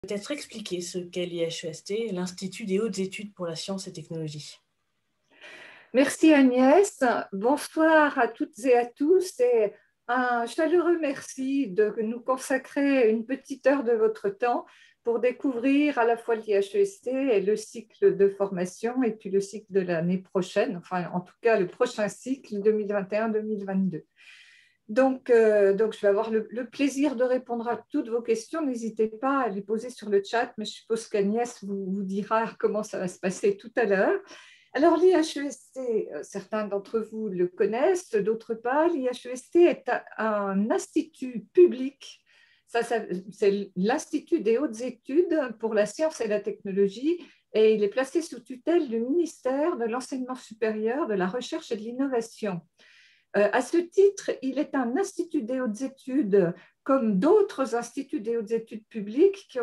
Peut-être expliquer ce qu'est l'IHEST, l'Institut des hautes études pour la science et technologie. Merci Agnès. Bonsoir à toutes et à tous et un chaleureux merci de nous consacrer une petite heure de votre temps pour découvrir à la fois l'IHEST et le cycle de formation et puis le cycle de l'année prochaine, enfin en tout cas le prochain cycle 2021-2022. Donc, je vais avoir le plaisir de répondre à toutes vos questions. N'hésitez pas à les poser sur le chat, mais je suppose qu'Agnès vous dira comment ça va se passer tout à l'heure. Alors, l'IHEST, certains d'entre vous le connaissent, d'autres pas. L'IHEST est un institut public. C'est l'Institut des hautes études pour la science et la technologie, et il est placé sous tutelle du ministère de l'Enseignement supérieur, de la Recherche et de l'Innovation. À ce titre, il est un institut des hautes études comme d'autres instituts des hautes études publiques qui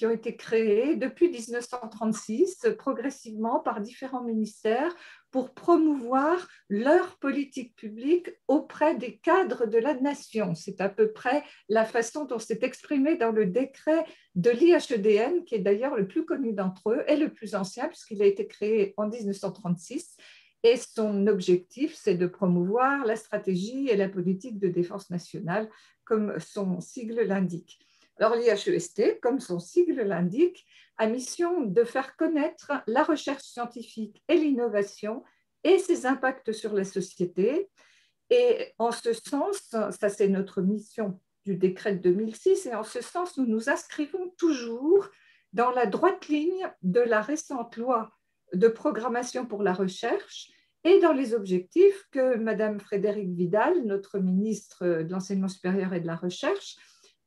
ont été créés depuis 1936 progressivement par différents ministères pour promouvoir leur politique publique auprès des cadres de la nation. C'est à peu près la façon dont c'est exprimé dans le décret de l'IHEDN, qui est d'ailleurs le plus connu d'entre eux et le plus ancien puisqu'il a été créé en 1936. Et son objectif, c'est de promouvoir la stratégie et la politique de défense nationale, comme son sigle l'indique. Alors l'IHEST, comme son sigle l'indique, a mission de faire connaître la recherche scientifique et l'innovation et ses impacts sur la société. Et en ce sens, ça c'est notre mission du décret de 2006, et en ce sens, nous nous inscrivons toujours dans la droite ligne de la récente loi de programmation pour la recherche et dans les objectifs que Mme Frédérique Vidal, notre ministre de l'Enseignement supérieur et de la Recherche,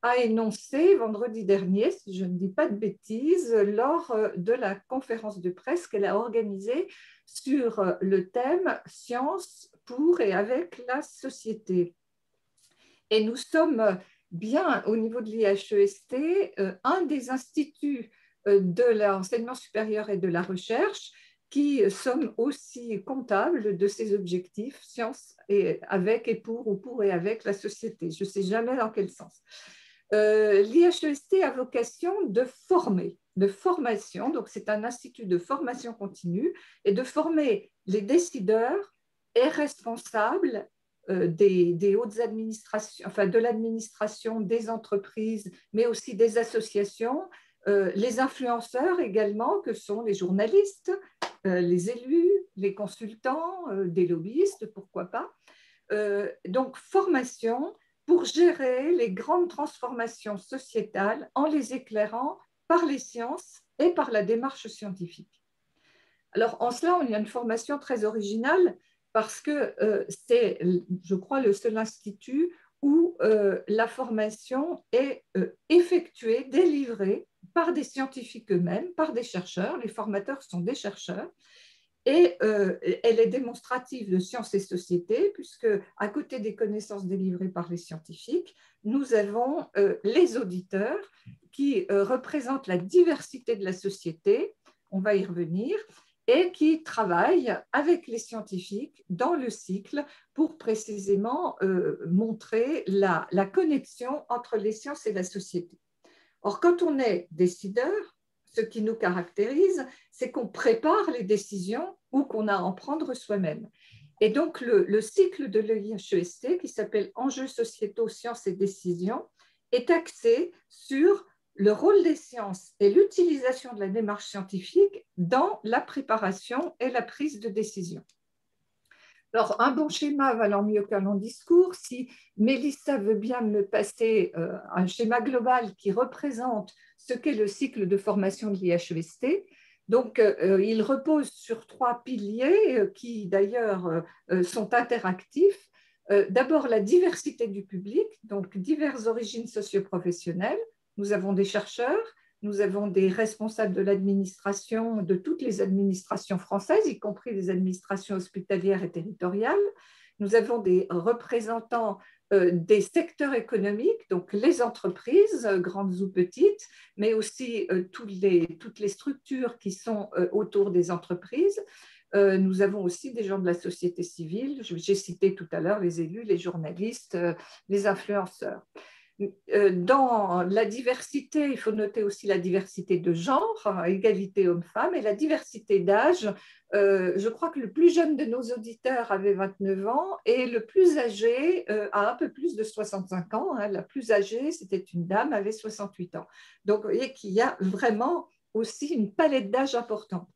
a énoncé vendredi dernier, si je ne dis pas de bêtises, lors de la conférence de presse qu'elle a organisée sur le thème « Science pour et avec la société ». Et nous sommes bien, au niveau de l'IHEST, un des instituts de l'enseignement supérieur et de la recherche qui sommes aussi comptables de ces objectifs, science et avec et pour, ou pour et avec la société. Je ne sais jamais dans quel sens. L'IHEST a vocation de former, de formation, donc c'est un institut de formation continue, et de former les décideurs et responsables des hautes administrations, enfin de l'administration, des entreprises, mais aussi des associations, les influenceurs également, que sont les journalistes, les élus, les consultants, des lobbyistes, pourquoi pas. Donc, formation pour gérer les grandes transformations sociétales en les éclairant par les sciences et par la démarche scientifique. Alors, en cela, il y a une formation très originale parce que c'est, je crois, le seul institut où la formation est effectuée, délivrée par des scientifiques eux-mêmes, par des chercheurs. Les formateurs sont des chercheurs. Et elle est démonstrative de sciences et société, puisque à côté des connaissances délivrées par les scientifiques, nous avons les auditeurs qui représentent la diversité de la société, on va y revenir, et qui travaillent avec les scientifiques dans le cycle pour précisément montrer la connexion entre les sciences et la société. Or, quand on est décideur, ce qui nous caractérise, c'est qu'on prépare les décisions ou qu'on a à en prendre soi-même. Et donc, le cycle de l'IHEST, qui s'appelle Enjeux sociétaux, sciences et décisions, est axé sur le rôle des sciences et l'utilisation de la démarche scientifique dans la préparation et la prise de décision. Alors, un bon schéma valant mieux qu'un long discours. Si Mélissa veut bien me passer un schéma global qui représente ce qu'est le cycle de formation de l'IHEST. Donc, il repose sur 3 piliers qui, d'ailleurs, sont interactifs. D'abord, la diversité du public, donc diverses origines socioprofessionnelles. Nous avons des chercheurs, nous avons des responsables de l'administration, de toutes les administrations françaises, y compris les administrations hospitalières et territoriales. Nous avons des représentants des secteurs économiques, donc les entreprises, grandes ou petites, mais aussi toutes les structures qui sont autour des entreprises. Nous avons aussi des gens de la société civile. J'ai cité tout à l'heure les élus, les journalistes, les influenceurs. Dans la diversité, il faut noter aussi la diversité de genre, hein, égalité homme-femme, et la diversité d'âge. Je crois que le plus jeune de nos auditeurs avait 29 ans et le plus âgé a un peu plus de 65 ans. Hein. La plus âgée, c'était une dame, avait 68 ans. Donc, vous voyez qu'il y a vraiment aussi une palette d'âge importante.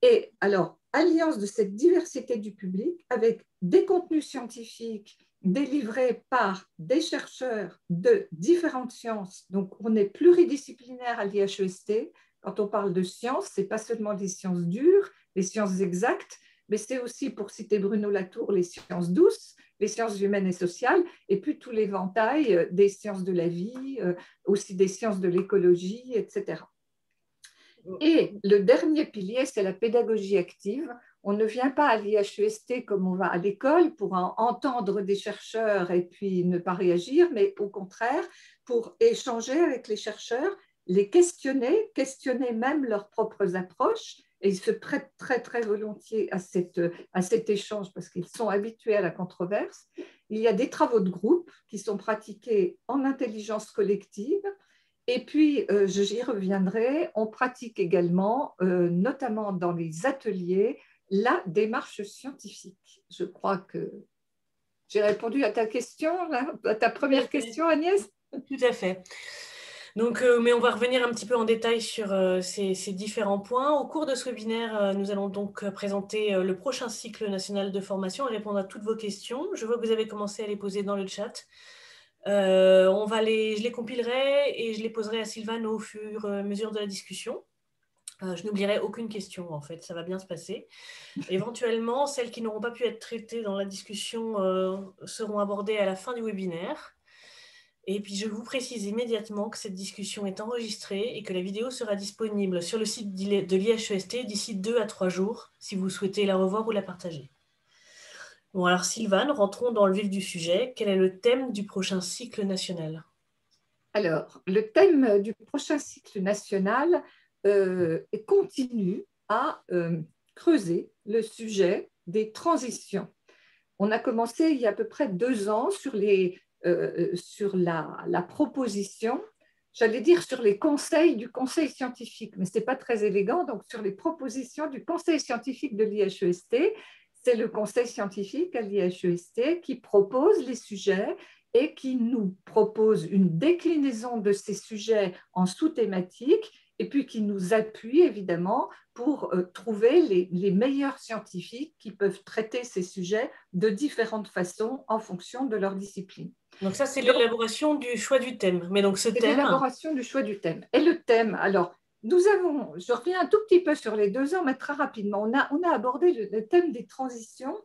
Et alors, alliance de cette diversité du public avec des contenus scientifiques délivrés par des chercheurs de différentes sciences. Donc, on est pluridisciplinaire à l'IHEST. Quand on parle de sciences, ce n'est pas seulement des sciences dures, les sciences exactes, mais c'est aussi, pour citer Bruno Latour, les sciences douces, les sciences humaines et sociales, et puis tout l'éventail des sciences de la vie, aussi des sciences de l'écologie, etc. Et le dernier pilier, c'est la pédagogie active. On ne vient pas à l'IHEST comme on va à l'école pour entendre des chercheurs et puis ne pas réagir, mais au contraire, pour échanger avec les chercheurs, les questionner, questionner même leurs propres approches. Et ils se prêtent très, très volontiers à cet échange parce qu'ils sont habitués à la controverse. Il y a des travaux de groupe qui sont pratiqués en intelligence collective. Et puis, j'y reviendrai, on pratique également, notamment dans les ateliers, la démarche scientifique. Je crois que j'ai répondu à ta question, à ta première question, Agnès. Tout à fait. Donc, mais on va revenir un petit peu en détail sur ces différents points. Au cours de ce webinaire, nous allons donc présenter le prochain cycle national de formation et répondre à toutes vos questions. Je vois que vous avez commencé à les poser dans le chat. Je les compilerai et je les poserai à Sylvane au fur et à mesure de la discussion. Je n'oublierai aucune question, en fait, ça va bien se passer. Éventuellement, celles qui n'auront pas pu être traitées dans la discussion seront abordées à la fin du webinaire. Et puis, je vous précise immédiatement que cette discussion est enregistrée et que la vidéo sera disponible sur le site de l'IHEST d'ici 2 à 3 jours, si vous souhaitez la revoir ou la partager. Bon, alors Sylvane, rentrons dans le vif du sujet. Quel est le thème du prochain cycle national? Alors, le thème du prochain cycle national continue à creuser le sujet des transitions. On a commencé il y a à peu près 2 ans sur la proposition, j'allais dire sur les conseils du conseil scientifique, mais ce n'est pas très élégant, donc sur les propositions du conseil scientifique de l'IHEST. C'est le conseil scientifique à l'IHEST qui propose les sujets et qui nous propose une déclinaison de ces sujets en sous-thématiques et puis qui nous appuie évidemment pour trouver les meilleurs scientifiques qui peuvent traiter ces sujets de différentes façons en fonction de leur discipline. Donc ça, c'est l'élaboration du choix du thème. Mais donc ce thème... L'élaboration du choix du thème. Et le thème, alors, je reviens un tout petit peu sur les 2 ans, mais très rapidement. On a abordé le thème des transitions.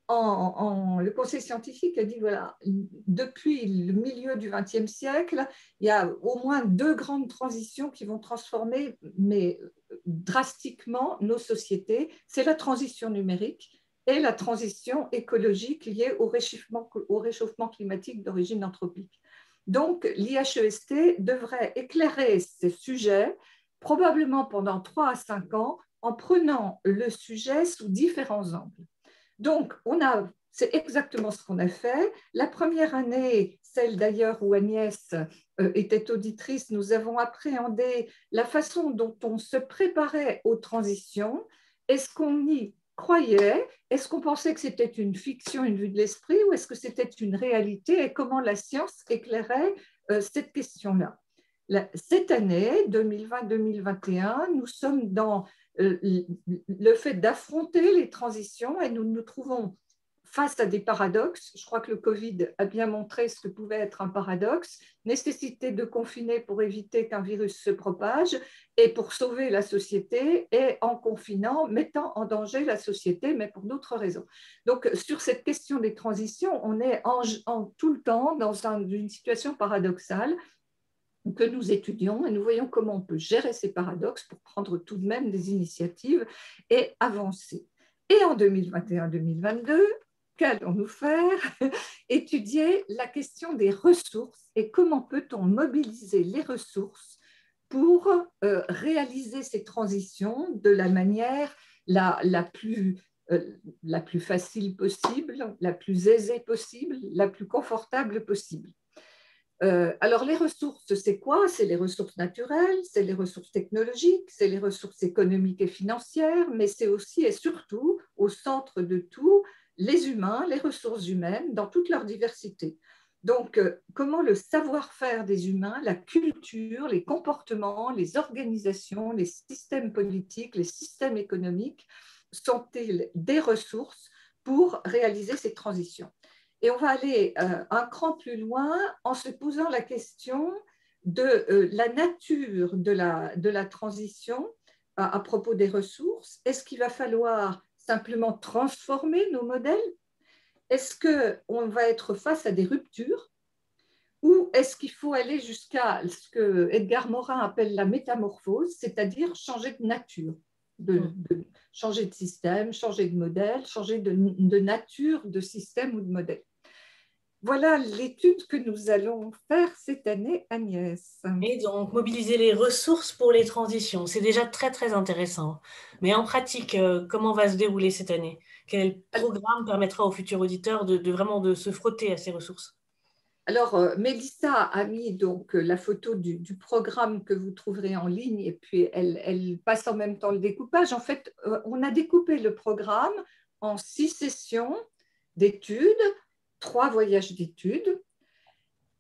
Le conseil scientifique a dit, voilà, depuis le milieu du XXe siècle, il y a au moins 2 grandes transitions qui vont transformer, mais drastiquement, nos sociétés. C'est la transition numérique et la transition écologique liée au réchauffement climatique d'origine anthropique. Donc, l'IHEST devrait éclairer ces sujets, probablement pendant 3 à 5 ans, en prenant le sujet sous différents angles. Donc, c'est exactement ce qu'on a fait. La première année, celle d'ailleurs où Agnès était auditrice, nous avons appréhendé la façon dont on se préparait aux transitions. Est-ce qu'on y croyait? Est-ce qu'on pensait que c'était une fiction, une vue de l'esprit, ou est-ce que c'était une réalité et comment la science éclairait cette question-là? Cette année, 2020-2021, nous sommes dans le fait d'affronter les transitions et nous nous trouvons face à des paradoxes. Je crois que le Covid a bien montré ce que pouvait être un paradoxe, nécessité de confiner pour éviter qu'un virus se propage et pour sauver la société, et en confinant, mettant en danger la société, mais pour d'autres raisons. Donc, sur cette question des transitions, on est tout le temps dans une situation paradoxale que nous étudions et nous voyons comment on peut gérer ces paradoxes pour prendre tout de même des initiatives et avancer. Et en 2021-2022, qu'allons-nous faire? Étudier la question des ressources et comment peut-on mobiliser les ressources pour réaliser ces transitions de la manière la plus facile possible, la plus aisée possible, la plus confortable possible. Alors, les ressources, c'est quoi? C'est les ressources naturelles, c'est les ressources technologiques, c'est les ressources économiques et financières, mais c'est aussi et surtout, au centre de tout, les humains, les ressources humaines dans toute leur diversité. Donc, comment le savoir-faire des humains, la culture, les comportements, les organisations, les systèmes politiques, les systèmes économiques sont-ils des ressources pour réaliser ces transitions? Et on va aller un cran plus loin en se posant la question de la nature de la transition à propos des ressources. Est-ce qu'il va falloir simplement transformer nos modèles? Est-ce qu'on va être face à des ruptures? Ou est-ce qu'il faut aller jusqu'à ce que Edgar Morin appelle la métamorphose, c'est-à-dire changer de nature, changer de système, changer de modèle, changer de nature de système ou de modèle? Voilà l'étude que nous allons faire cette année, Agnès. Et donc, mobiliser les ressources pour les transitions, c'est déjà très, très intéressant. Mais en pratique, comment va se dérouler cette année? Quel programme permettra aux futurs auditeurs de vraiment de se frotter à ces ressources? Alors, Mélissa a mis donc la photo du programme que vous trouverez en ligne et puis elle passe en même temps le découpage. En fait, on a découpé le programme en 6 sessions d'études, 3 voyages d'études.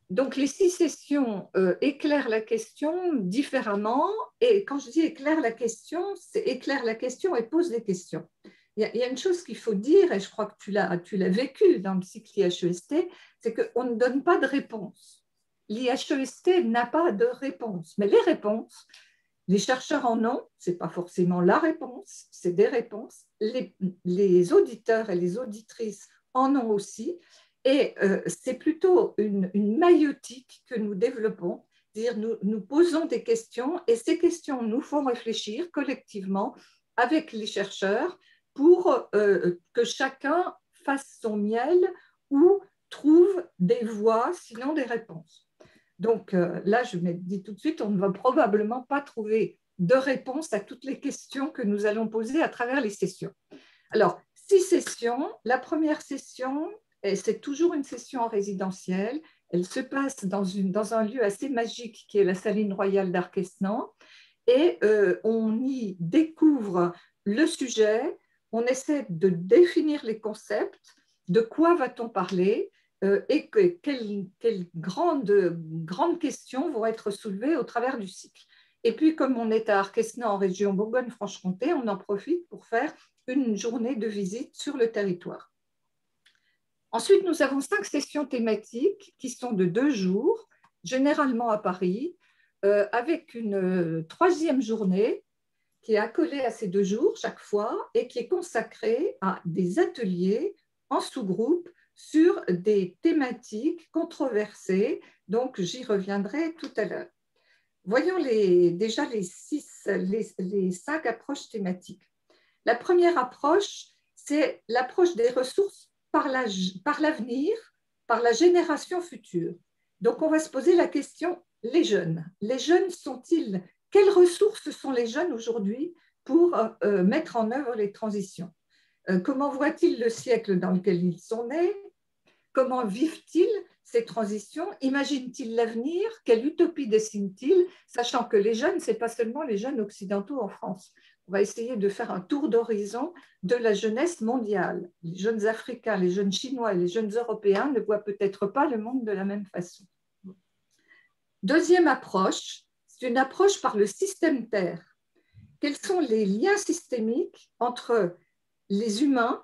Donc, les 6 sessions éclairent la question différemment. Et quand je dis éclaire la question, c'est éclaire la question et pose des questions. Il y a une chose qu'il faut dire, et je crois que tu l'as vécu dans le cycle IHEST, c'est qu'on ne donne pas de réponse. L'IHEST n'a pas de réponse. Mais les réponses, les chercheurs en ont, ce n'est pas forcément la réponse, c'est des réponses. Les auditeurs et les auditrices en ont aussi. Et c'est plutôt une maïeutique que nous développons, c'est-à-dire nous posons des questions et ces questions nous font réfléchir collectivement avec les chercheurs pour que chacun fasse son miel ou trouve des voies, sinon des réponses. Donc là, je me dis tout de suite, on ne va probablement pas trouver de réponse à toutes les questions que nous allons poser à travers les sessions. Alors, 6 sessions. La première session, c'est toujours une session en résidentiel. Elle se passe dans un lieu assez magique qui est la Saline Royale d'Arquesnan. Et on y découvre le sujet, on essaie de définir les concepts, de quoi va-t-on parler et quelles grandes questions vont être soulevées au travers du cycle. Et puis, comme on est à Arquesnan, en région Bourgogne-Franche-Comté, on en profite pour faire une journée de visite sur le territoire. Ensuite, nous avons 5 sessions thématiques qui sont de 2 jours, généralement à Paris, avec une 3e journée qui est accolée à ces 2 jours chaque fois et qui est consacrée à des ateliers en sous-groupe sur des thématiques controversées. Donc, j'y reviendrai tout à l'heure. Voyons déjà les 5 approches thématiques. La première approche, c'est l'approche des ressources par l'avenir, par la génération future. Donc, on va se poser la question, les jeunes. Les jeunes sont-ils, quelles ressources sont les jeunes aujourd'hui pour mettre en œuvre les transitions? Comment voient-ils le siècle dans lequel ils sont nés? Comment vivent-ils ces transitions? Imaginent-ils l'avenir? Quelle utopie dessinent-ils? Sachant que les jeunes, ce n'est pas seulement les jeunes occidentaux en France. On va essayer de faire un tour d'horizon de la jeunesse mondiale. Les jeunes Africains, les jeunes Chinois et les jeunes Européens ne voient peut-être pas le monde de la même façon. Deuxième approche, c'est une approche par le système Terre. Quels sont les liens systémiques entre les humains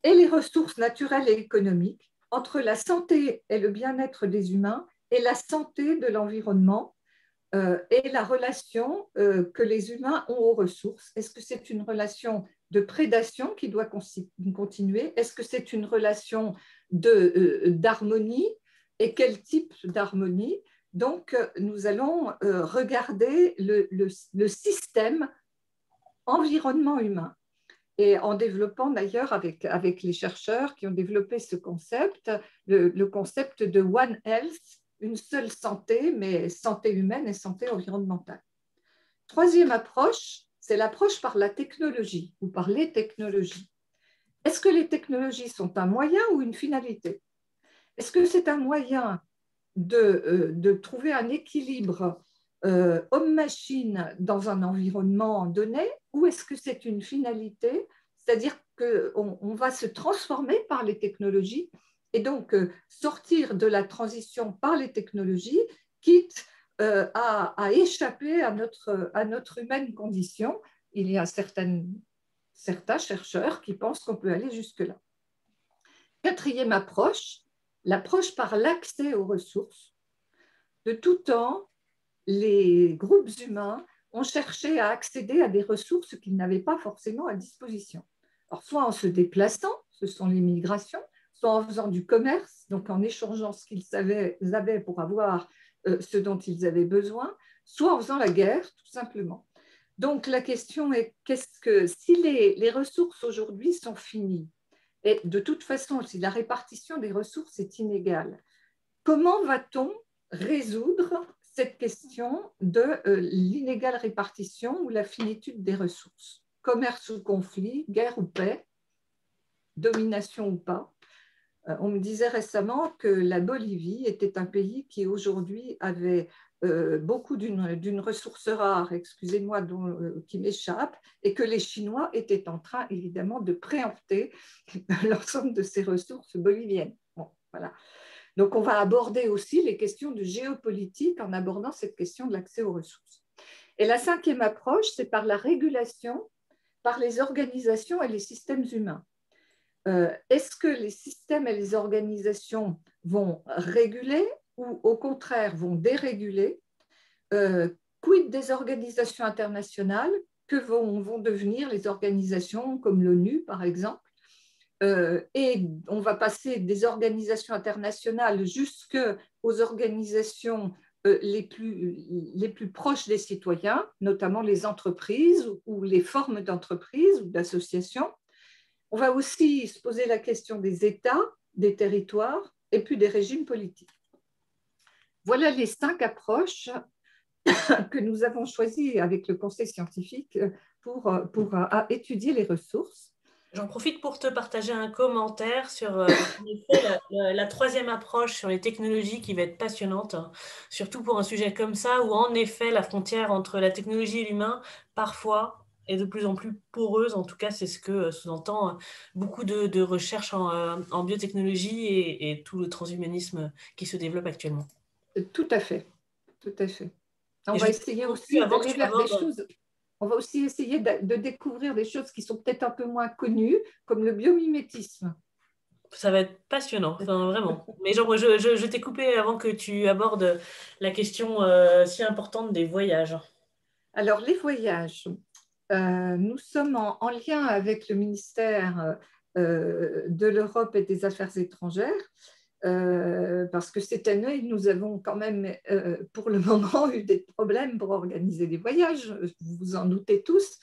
et les ressources naturelles et économiques, entre la santé et le bien-être des humains et la santé de l'environnement et la relation que les humains ont aux ressources? Est-ce que c'est une relation de prédation qui doit continuer? Est-ce que c'est une relation d'harmonie? Et quel type d'harmonie? Donc, nous allons regarder le système environnement humain. Et en développant d'ailleurs avec les chercheurs qui ont développé ce concept, le concept de One Health, une seule santé, mais santé humaine et santé environnementale. Troisième approche, c'est l'approche par la technologie ou par les technologies. Est-ce que les technologies sont un moyen ou une finalité? Est-ce que c'est un moyen de trouver un équilibre homme-machine dans un environnement donné, ou est-ce que c'est une finalité, c'est-à-dire qu'on va se transformer par les technologies et donc sortir de la transition par les technologies, quitte à échapper à notre humaine condition. Il y a certains chercheurs qui pensent qu'on peut aller jusque-là. Quatrième approche, l'approche par l'accès aux ressources. De tout temps, les groupes humains ont cherché à accéder à des ressources qu'ils n'avaient pas forcément à disposition. Alors, soit en se déplaçant, ce sont les migrations, soit en faisant du commerce, donc en échangeant ce qu'ils avaient pour avoir ce dont ils avaient besoin, soit en faisant la guerre, tout simplement. Donc, la question est, si les ressources aujourd'hui sont finies, et de toute façon, si la répartition des ressources est inégale, comment va-t-on résoudre cette question de l'inégale répartition ou la finitude des ressources? Commerce ou conflit, guerre ou paix, domination ou pas? On me disait récemment que la Bolivie était un pays qui aujourd'hui avait beaucoup d'une ressource rare, excusez-moi, qui m'échappe, et que les Chinois étaient en train évidemment de préempter l'ensemble de ces ressources boliviennes. Bon, voilà. Donc on va aborder aussi les questions de géopolitique en abordant cette question de l'accès aux ressources. Et la cinquième approche, c'est par la régulation, par les organisations et les systèmes humains. Est-ce que les systèmes et les organisations vont réguler ou au contraire vont déréguler? Quid des organisations internationales? Que vont devenir les organisations comme l'ONU, par exemple? Et on va passer des organisations internationales jusqu'aux organisations les plus proches des citoyens, notamment les entreprises ou les formes d'entreprises ou d'associations. On va aussi se poser la question des États, des territoires et puis des régimes politiques. Voilà les 5 approches que nous avons choisies avec le Conseil scientifique pour étudier les ressources. J'en profite pour te partager un commentaire sur en effet, la troisième approche sur les technologies qui va être passionnante, hein, surtout pour un sujet comme ça où en effet la frontière entre la technologie et l'humain parfois est de plus en plus poreuse. En tout cas, c'est ce que sous-entend beaucoup de recherches en biotechnologie et tout le transhumanisme qui se développe actuellement. Tout à fait, tout à fait. On Et va essayer aussi d'aller vers des choses. On va aussi essayer de découvrir des choses qui sont peut-être un peu moins connues, comme le biomimétisme. Ça va être passionnant, enfin, vraiment. Mais genre, je t'ai coupé avant que tu abordes la question si importante des voyages. Alors, les voyages. Nous sommes en lien avec le ministère de l'Europe et des Affaires étrangères, parce que cette année, nous avons quand même, pour le moment, eu des problèmes pour organiser des voyages, vous vous en doutez tous.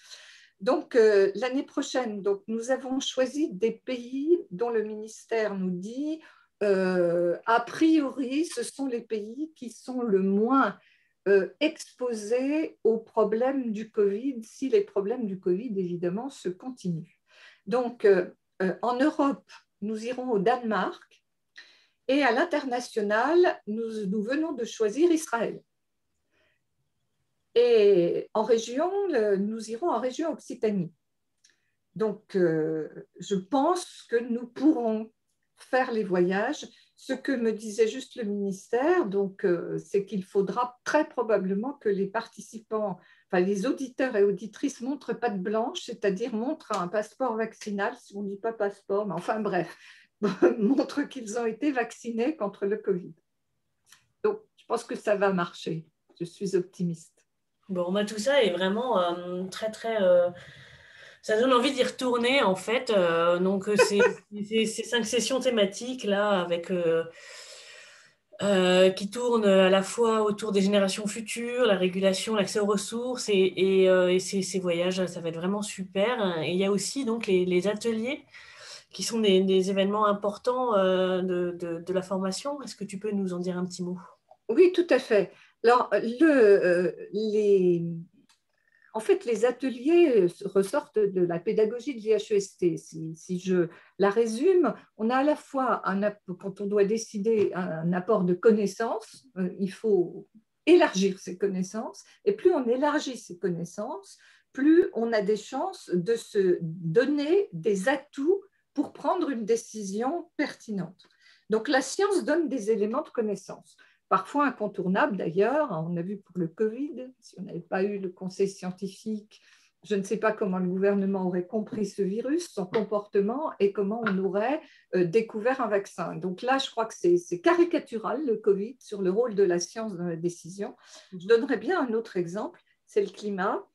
Donc, l'année prochaine, donc, nous avons choisi des pays dont le ministère nous dit, a priori, ce sont les pays qui sont le moins exposés aux problèmes du Covid, si les problèmes du Covid, évidemment, se continuent. Donc, en Europe, nous irons au Danemark et à l'international, nous venons de choisir Israël. Et en région, nous irons en région Occitanie. Donc, je pense que nous pourrons faire les voyages. Ce que me disait juste le ministère, donc, c'est qu'il faudra très probablement que les participants, enfin les auditeurs et auditrices montrent patte blanche, c'est-à-dire montrent un passeport vaccinal, si on ne dit pas passeport, mais enfin bref, montrent qu'ils ont été vaccinés contre le Covid. Donc, je pense que ça va marcher. Je suis optimiste. Bon, bah, tout ça est vraiment très, très... ça donne envie d'y retourner, en fait. Donc, ces 5 sessions thématiques, là, avec... qui tournent à la fois autour des générations futures, la régulation, l'accès aux ressources et ces voyages, ça va être vraiment super. Et il y a aussi donc les ateliers qui sont des événements importants de la formation. Est-ce que tu peux nous en dire un petit mot? Oui, tout à fait. Alors, En fait, les ateliers ressortent de la pédagogie de l'IHEST. Si je la résume, on a à la fois, quand on doit décider un apport de connaissances, il faut élargir ses connaissances, et plus on élargit ses connaissances, plus on a des chances de se donner des atouts pour prendre une décision pertinente. Donc la science donne des éléments de connaissance, parfois incontournables d'ailleurs. On a vu pour le Covid, si on n'avait pas eu le conseil scientifique, je ne sais pas comment le gouvernement aurait compris ce virus, son comportement et comment on aurait découvert un vaccin. Donc là, je crois que c'est caricatural, le Covid, sur le rôle de la science dans la décision. Je donnerais bien un autre exemple, c'est le climat.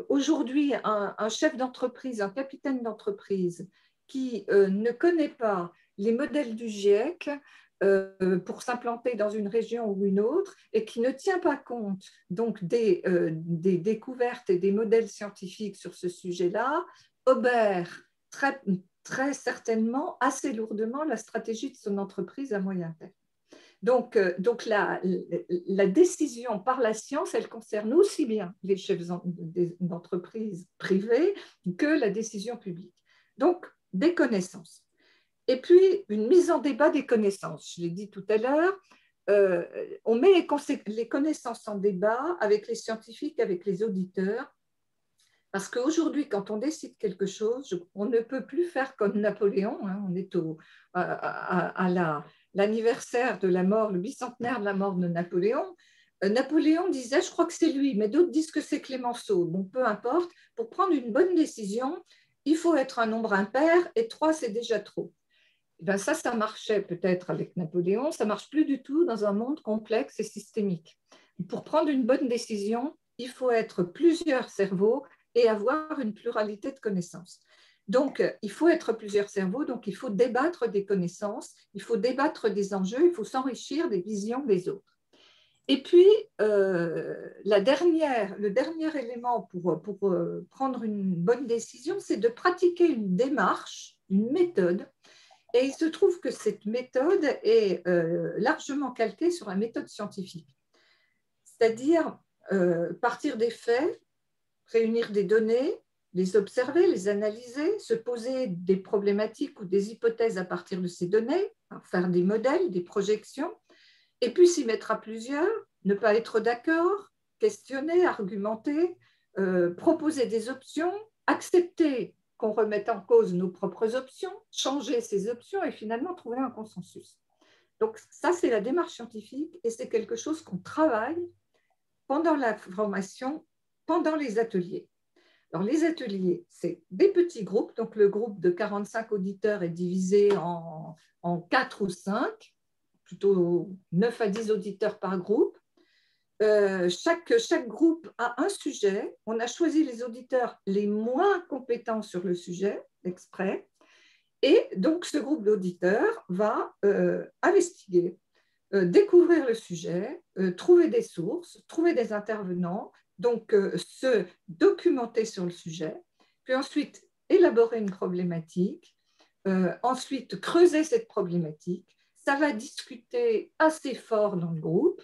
Aujourd'hui, un chef d'entreprise, un capitaine d'entreprise qui ne connaît pas les modèles du GIEC pour s'implanter dans une région ou une autre et qui ne tient pas compte donc des découvertes et des modèles scientifiques sur ce sujet-là, obère très certainement assez lourdement la stratégie de son entreprise à moyen terme. Donc la décision par la science, elle concerne aussi bien les chefs d'entreprise privées que la décision publique. Donc, des connaissances. Et puis, une mise en débat des connaissances. Je l'ai dit tout à l'heure, on met les connaissances en débat avec les scientifiques, avec les auditeurs, parce qu'aujourd'hui, quand on décide quelque chose, on ne peut plus faire comme Napoléon. On est à l'anniversaire de la mort, le bicentenaire de la mort de Napoléon. Napoléon disait, je crois que c'est lui, mais d'autres disent que c'est Clémenceau. Bon, peu importe, pour prendre une bonne décision, il faut être un nombre impair et 3, c'est déjà trop. Et bien ça marchait peut-être avec Napoléon, ça ne marche plus du tout dans un monde complexe et systémique. Pour prendre une bonne décision, il faut être plusieurs cerveaux et avoir une pluralité de connaissances. Donc, il faut être plusieurs cerveaux, donc il faut débattre des connaissances, il faut débattre des enjeux, il faut s'enrichir des visions des autres. Et puis, le dernier élément pour prendre une bonne décision, c'est de pratiquer une démarche, une méthode. Et il se trouve que cette méthode est largement calquée sur la méthode scientifique. C'est-à-dire partir des faits, réunir des données, les observer, les analyser, se poser des problématiques ou des hypothèses à partir de ces données, faire des modèles, des projections, et puis s'y mettre à plusieurs, ne pas être d'accord, questionner, argumenter, proposer des options, accepter qu'on remette en cause nos propres options, changer ces options et finalement trouver un consensus. Donc ça, c'est la démarche scientifique et c'est quelque chose qu'on travaille pendant la formation, pendant les ateliers. Alors les ateliers, c'est des petits groupes, donc le groupe de 45 auditeurs est divisé en 4 ou 5, plutôt 9 à 10 auditeurs par groupe. Chaque groupe a un sujet. On a choisi les auditeurs les moins compétents sur le sujet, exprès. Et donc, ce groupe d'auditeurs va investiguer, découvrir le sujet, trouver des sources, trouver des intervenants, donc se documenter sur le sujet, puis ensuite élaborer une problématique, ensuite creuser cette problématique. Ça va discuter assez fort dans le groupe,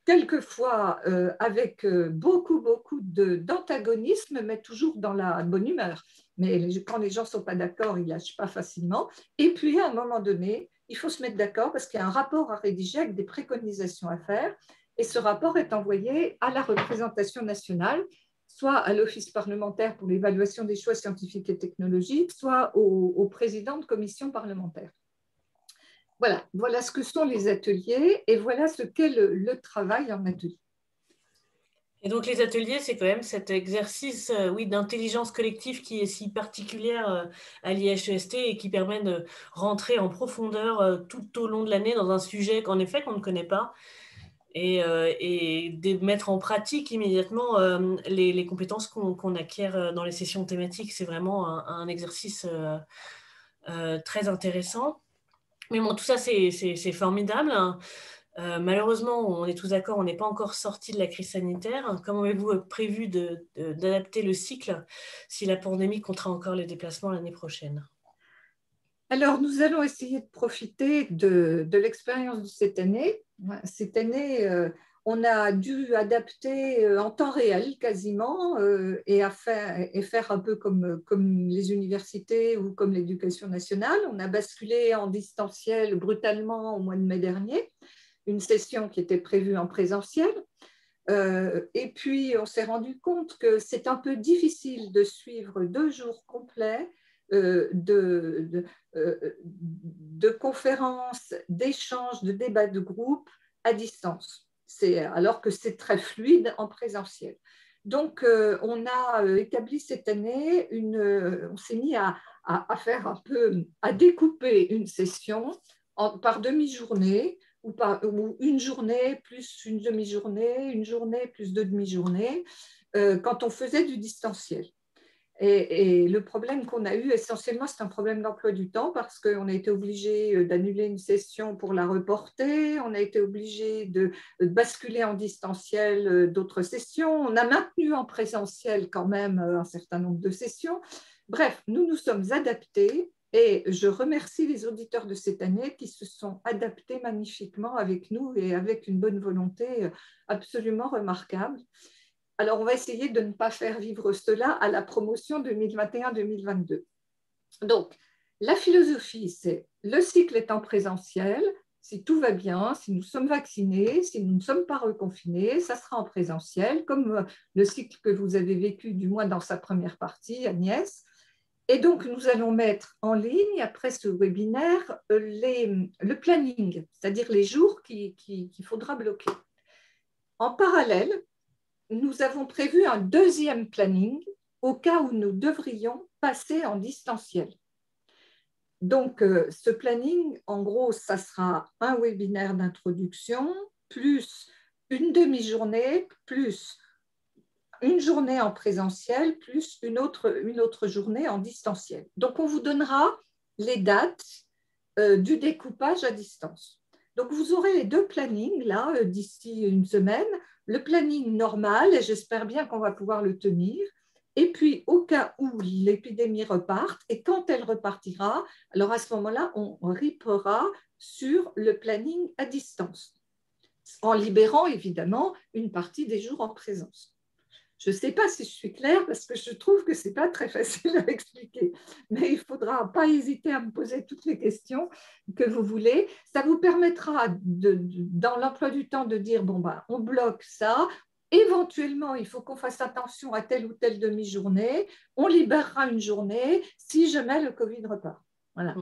quelquefois avec beaucoup d'antagonisme, mais toujours dans la bonne humeur. Mais quand les gens ne sont pas d'accord, ils ne lâchent pas facilement. Et puis, à un moment donné, il faut se mettre d'accord parce qu'il y a un rapport à rédiger avec des préconisations à faire. Et ce rapport est envoyé à la représentation nationale, soit à l'Office parlementaire pour l'évaluation des choix scientifiques et technologiques, soit au président de commission parlementaire. Voilà ce que sont les ateliers et voilà ce qu'est le travail en atelier. Et donc les ateliers, c'est quand même cet exercice d'intelligence collective qui est si particulière à l'IHEST et qui permet de rentrer en profondeur tout au long de l'année dans un sujet qu'en effet qu'on ne connaît pas et de mettre en pratique immédiatement les compétences qu'on acquiert dans les sessions thématiques. C'est vraiment un exercice très intéressant. Mais bon, tout ça, c'est formidable. Malheureusement, on est tous d'accord, on n'est pas encore sorti de la crise sanitaire. Comment avez-vous prévu d'adapter le cycle si la pandémie contraint encore les déplacements l'année prochaine? Alors, nous allons essayer de profiter de l'expérience de cette année. Cette année, on a dû adapter en temps réel quasiment et faire un peu comme les universités ou comme l'éducation nationale. On a basculé en distanciel brutalement au mois de mai dernier, une session qui était prévue en présentiel. Et puis, on s'est rendu compte que c'est un peu difficile de suivre 2 jours complets de conférences, d'échanges, de débats de groupe à distance, alors que c'est très fluide en présentiel. Donc, on a établi cette année, on s'est mis à faire un peu, à découper une session par demi-journée, ou une journée plus une demi-journée, une journée plus 2 demi-journées, quand on faisait du distanciel. Et le problème qu'on a eu essentiellement, c'est un problème d'emploi du temps parce qu'on a été obligé d'annuler une session pour la reporter, on a été obligé de basculer en distanciel d'autres sessions, on a maintenu en présentiel quand même un certain nombre de sessions. Bref, nous nous sommes adaptés et je remercie les auditeurs de cette année qui se sont adaptés magnifiquement avec nous et avec une bonne volonté absolument remarquable. Alors, on va essayer de ne pas faire vivre cela à la promotion 2021-2022. Donc, la philosophie, c'est le cycle est en présentiel. Si tout va bien, si nous sommes vaccinés, si nous ne sommes pas reconfinés, ça sera en présentiel, comme le cycle que vous avez vécu, du moins dans sa première partie, Agnès. Et donc, nous allons mettre en ligne, après ce webinaire, le planning, c'est-à-dire les jours qu'il faudra bloquer. En parallèle, nous avons prévu un deuxième planning au cas où nous devrions passer en distanciel. Donc, ce planning, en gros, ça sera un webinaire d'introduction, plus une demi-journée, plus une journée en présentiel, plus une autre journée en distanciel. Donc, on vous donnera les dates du découpage à distance. Donc, vous aurez les 2 plannings là d'ici une semaine. Le planning normal, et j'espère bien qu'on va pouvoir le tenir. Et puis, au cas où l'épidémie reparte, et quand elle repartira, alors à ce moment-là, on ripera sur le planning à distance, en libérant évidemment une partie des jours en présence. Je ne sais pas si je suis claire parce que je trouve que ce n'est pas très facile à expliquer, mais il ne faudra pas hésiter à me poser toutes les questions que vous voulez. Ça vous permettra, dans l'emploi du temps, de dire, bon, bah, on bloque ça. Éventuellement, il faut qu'on fasse attention à telle ou telle demi-journée. On libérera une journée si jamais le Covid repart. Voilà.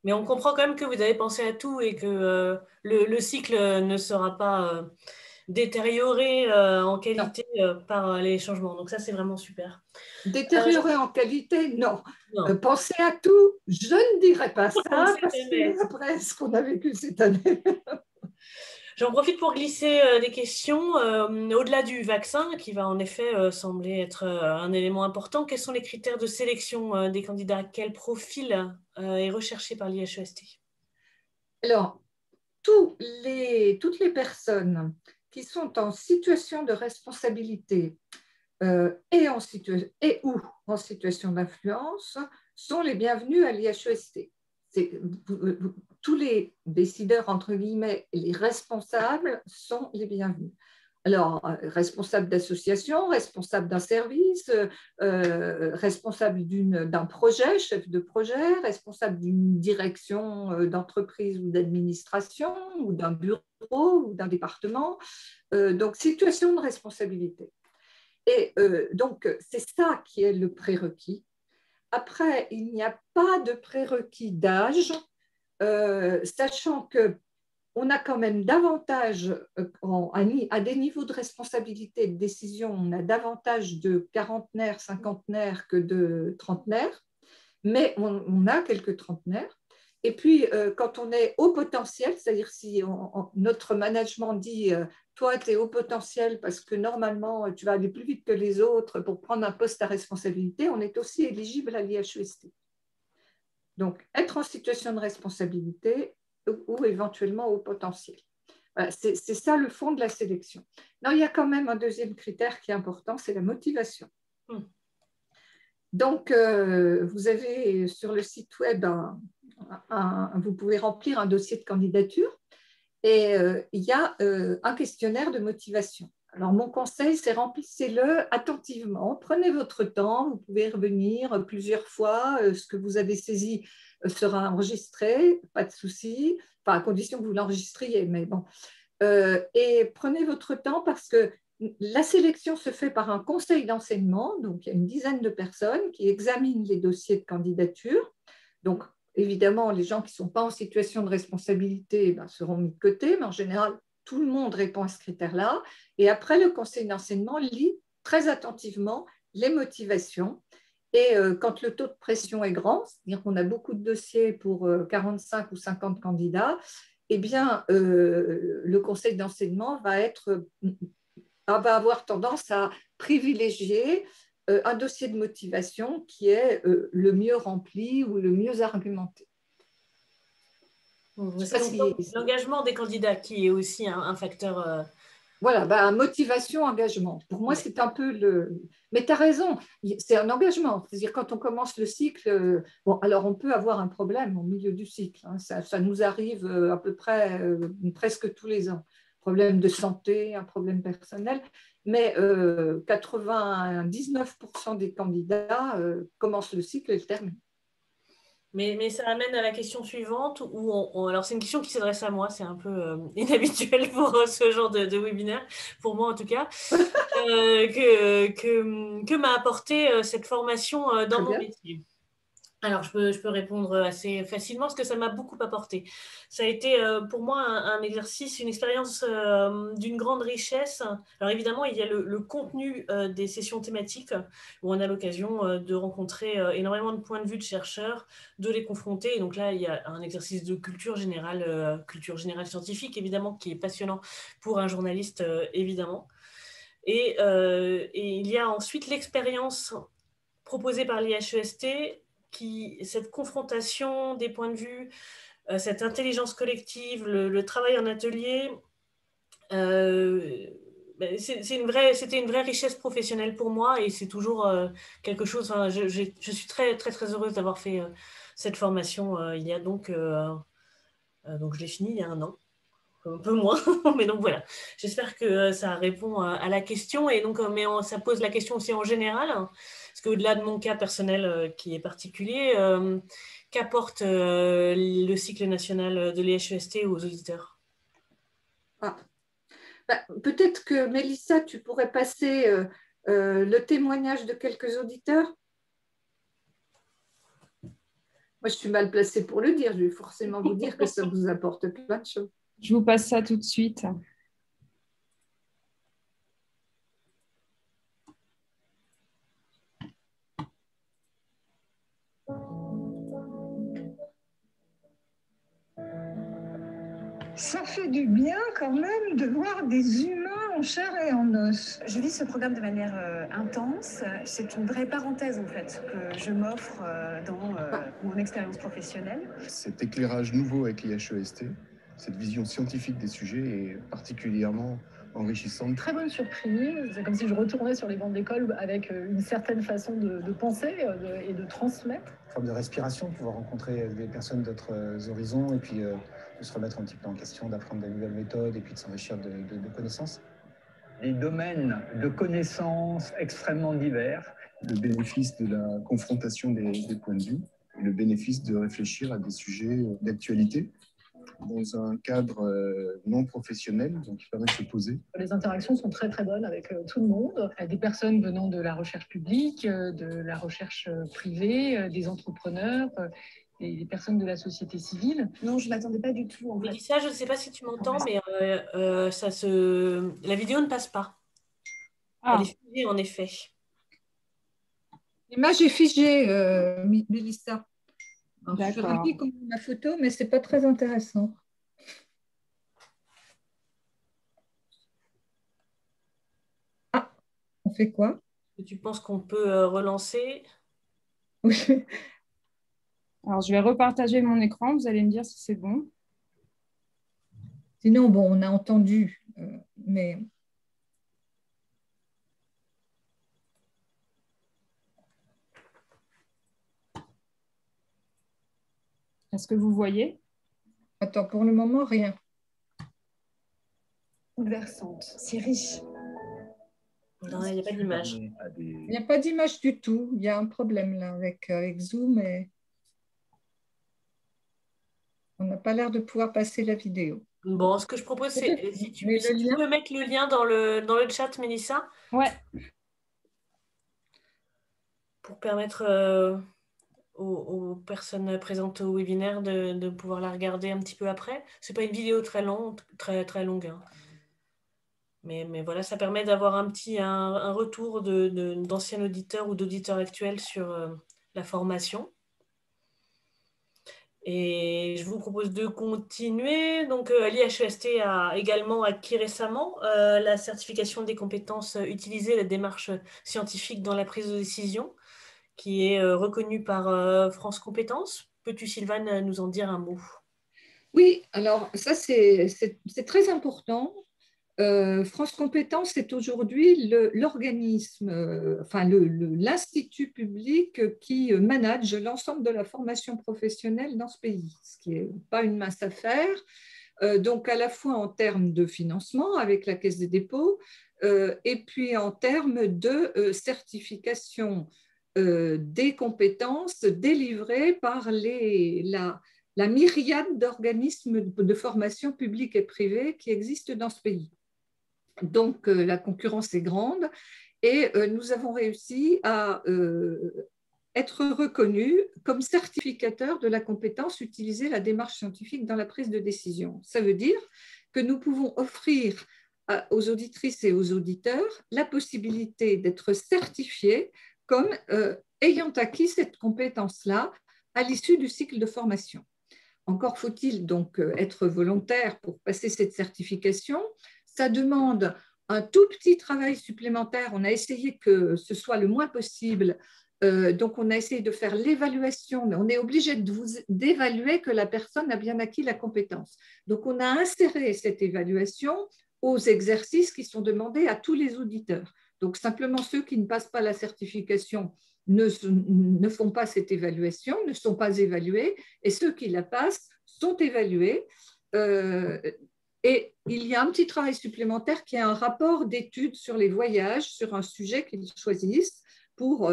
Mais on comprend quand même que vous avez pensé à tout et que le cycle ne sera pas détérioré en qualité par les changements. Donc ça, c'est vraiment super. Détérioré en qualité, non. Non. Penser à tout, je ne dirais pas ça, parce jamais. que après ce qu'on a vécu cette année. J'en profite pour glisser des questions. Au-delà du vaccin, qui va en effet sembler être un élément important, quels sont les critères de sélection des candidats? Quel profil est recherché par l'IHEST? Alors, toutes les personnes qui sont en situation de responsabilité et ou en situation d'influence sont les bienvenus à l'IHEST. Tous les décideurs, entre guillemets, les responsables sont les bienvenus. Alors, responsable d'association, responsable d'un service, responsable d'un projet, chef de projet, responsable d'une direction d'entreprise ou d'administration, ou d'un bureau, ou d'un département. Donc, situation de responsabilité. Et donc, c'est ça qui est le prérequis. Après, il n'y a pas de prérequis d'âge, sachant qu'on a quand même davantage, à des niveaux de responsabilité et de décision, on a davantage de quarantenaires, cinquantenaires que de trentenaires, mais on a quelques trentenaires. Et puis, quand on est haut potentiel, c'est-à-dire si notre management dit toi, tu es haut potentiel parce que normalement, tu vas aller plus vite que les autres pour prendre un poste à responsabilité, on est aussi éligible à l'IHEST. Donc, être en situation de responsabilité ou éventuellement haut potentiel. Voilà, c'est ça le fond de la sélection. Non, il y a quand même un deuxième critère qui est important, c'est la motivation. Donc, vous avez sur le site web, vous pouvez remplir un dossier de candidature. Et il y a un questionnaire de motivation. Alors, mon conseil, c'est remplissez-le attentivement. Prenez votre temps. Vous pouvez y revenir plusieurs fois. Ce que vous avez saisi sera enregistré, pas de souci. Enfin, à condition que vous l'enregistriez, mais bon. Et prenez votre temps parce que la sélection se fait par un conseil d'enseignement. Donc, il y a une dizaine de personnes qui examinent les dossiers de candidature. Donc, évidemment, les gens qui ne sont pas en situation de responsabilité seront mis de côté, mais en général, tout le monde répond à ce critère-là. Et après, le conseil d'enseignement lit très attentivement les motivations. Et quand le taux de pression est grand, c'est-à-dire qu'on a beaucoup de dossiers pour 45 ou 50 candidats, eh bien, le conseil d'enseignement va avoir tendance à privilégier un dossier de motivation qui est le mieux rempli ou le mieux argumenté. C'est donc l'engagement des candidats qui est aussi un facteur. Voilà, motivation, engagement. Pour moi, c'est un peu le. Mais tu as raison, c'est un engagement. C'est-à-dire, quand on commence le cycle, bon, alors on peut avoir un problème au milieu du cycle. Hein. Ça nous arrive à peu près presque tous les ans. Problème de santé, un problème personnel. Mais 99% des candidats commencent le cycle et le terminent. Mais ça amène à la question suivante, alors c'est une question qui s'adresse à moi, c'est un peu inhabituel pour ce genre de webinaire, pour moi en tout cas, que m'a apporté cette formation dans mon métier. Alors, je peux répondre assez facilement parce que ça m'a beaucoup apporté. Ça a été pour moi un exercice, une expérience d'une grande richesse. Alors évidemment, il y a le contenu des sessions thématiques où on a l'occasion de rencontrer énormément de points de vue de chercheurs, de les confronter. Et donc là, il y a un exercice de culture générale scientifique, évidemment, qui est passionnant pour un journaliste, évidemment. Et il y a ensuite l'expérience proposée par l'IHEST, cette confrontation des points de vue, cette intelligence collective, le travail en atelier, c'était une vraie richesse professionnelle pour moi et c'est toujours quelque chose. Je suis très, très, très heureuse d'avoir fait cette formation il y a donc je l'ai fini il y a un an. Un peu moins, mais donc voilà. J'espère que ça répond à la question et donc, ça pose la question aussi en général, hein, parce qu'au-delà de mon cas personnel qui est particulier, qu'apporte le cycle national de l'IHEST aux auditeurs? Peut-être que Mélissa, tu pourrais passer le témoignage de quelques auditeurs. Moi, je suis mal placée pour le dire. Je vais forcément vous dire que ça vous apporte plein de choses. Je vous passe ça tout de suite. Ça fait du bien quand même de voir des humains en chair et en os. Je vis ce programme de manière intense. C'est une vraie parenthèse en fait que je m'offre dans mon expérience professionnelle. Cet éclairage nouveau avec l'IHEST, cette vision scientifique des sujets est particulièrement enrichissante. Très bonne surprise. C'est comme si je retournais sur les bancs d'école avec une certaine façon de penser et de transmettre. Une forme de respiration, pouvoir rencontrer des personnes d'autres horizons et puis de se remettre un petit peu en question, d'apprendre de nouvelles méthodes et puis de s'enrichir de connaissances. Des domaines de connaissances extrêmement divers. Le bénéfice de la confrontation des points de vue, et le bénéfice de réfléchir à des sujets d'actualité dans un cadre non professionnel, donc qui permet de se poser. Les interactions sont très très bonnes avec tout le monde, des personnes venant de la recherche publique, de la recherche privée, des entrepreneurs, et des personnes de la société civile. Non, je ne m'attendais pas du tout. Mélissa, je ne sais pas si tu m'entends, mais la vidéo ne passe pas. Elle est figée, en effet. L'image est figée, Mélissa. Je suis ravie comme la photo, mais ce n'est pas très intéressant. Ah, on fait quoi? Tu penses qu'on peut relancer? Oui. Alors, je vais repartager mon écran. Vous allez me dire si c'est bon. Sinon, bon, on a entendu, mais... Est-ce que vous voyez? Attends, pour le moment, rien. bouleversante, si riche. Non, il n'y a pas d'image. Il n'y a pas d'image du tout. Il y a un problème là avec Zoom et on n'a pas l'air de pouvoir passer la vidéo. Bon, ce que je propose, c'est si tu peux mettre le lien dans le chat, Mélissa. Ouais. Pour permettre aux personnes présentes au webinaire de pouvoir la regarder un petit peu après. Ce n'est pas une vidéo très longue, très longue. Hein. Mais voilà, ça permet d'avoir un retour d'anciens auditeurs ou d'auditeurs actuels sur la formation. Et je vous propose de continuer. Donc, l'IHEST a également acquis récemment la certification des compétences utilisées, la démarche scientifique dans la prise de décision, qui est reconnue par France Compétences. Peux-tu, Sylvane, nous en dire un mot? Oui, alors ça, c'est très important. France Compétences est aujourd'hui l'organisme, l'institut public qui manage l'ensemble de la formation professionnelle dans ce pays, ce qui n'est pas une mince affaire. Donc, à la fois en termes de financement avec la Caisse des dépôts et puis en termes de certification des compétences délivrées par la myriade d'organismes de formation publique et privée qui existent dans ce pays. Donc, la concurrence est grande et nous avons réussi à être reconnus comme certificateurs de la compétence utiliser la démarche scientifique dans la prise de décision. Ça veut dire que nous pouvons offrir aux auditrices et aux auditeurs la possibilité d'être certifiés comme ayant acquis cette compétence-là à l'issue du cycle de formation. Encore faut-il donc être volontaire pour passer cette certification. Ça demande un tout petit travail supplémentaire. On a essayé que ce soit le moins possible. Donc, on a essayé de faire l'évaluation, mais on est obligé d'évaluer que la personne a bien acquis la compétence. Donc, on a inséré cette évaluation aux exercices qui sont demandés à tous les auditeurs. Donc, simplement ceux qui ne passent pas la certification ne font pas cette évaluation, ne sont pas évalués, et ceux qui la passent sont évalués. Et il y a un petit travail supplémentaire qui est un rapport d'études sur les voyages, sur un sujet qu'ils choisissent pour